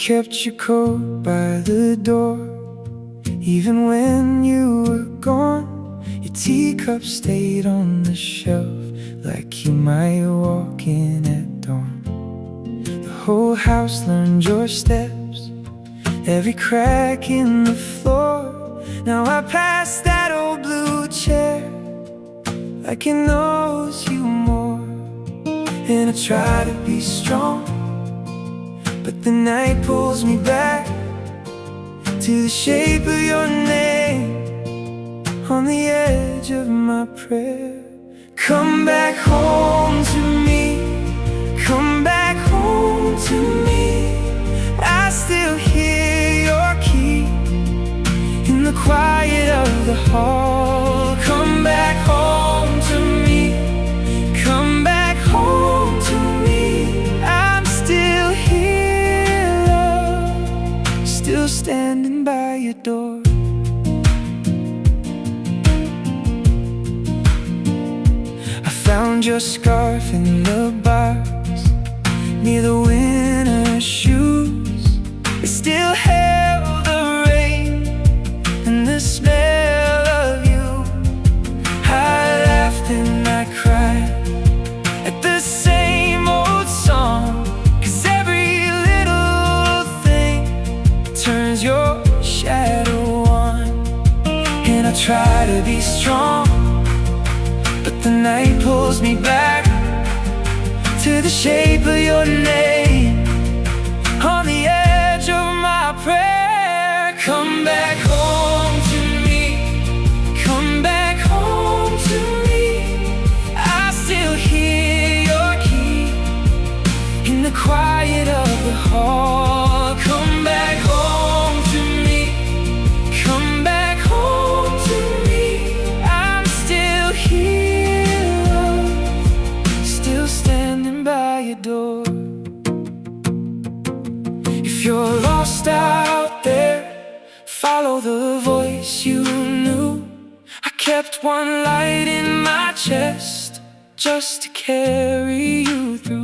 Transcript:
kept your coat by the door. Even when you were gone, your teacup stayed on the shelf, like you might walk in at dawn. The whole house learned your steps, every crack in the floor. Now I pass that old blue chair, like it knows you more. And I try to be strong, but the night pulls me back to the shape of your name on the edge of my prayer. Come back home to me, come back home to me. I still hear your key in the quiet of the hall. Come back home to me, come back home to me. I'm still here, love, still standing by your door. I found your scarf in the box near the winter shoes. It still held the rain and the smell of you. I laughed and I cried at the same old song, 'cause every little thing turns your shadow on. And I try to be strong, but the night pulls me back to the shape of your name on the edge of my prayer. Come back home to me, come back home to me. I still hear your key in the quiet of the hall. Come back home to me, come back home to me. I'm still here, love, still standing by your door. If you're lost out there, follow the voice you knew. I kept one light in my chest just to carry you through.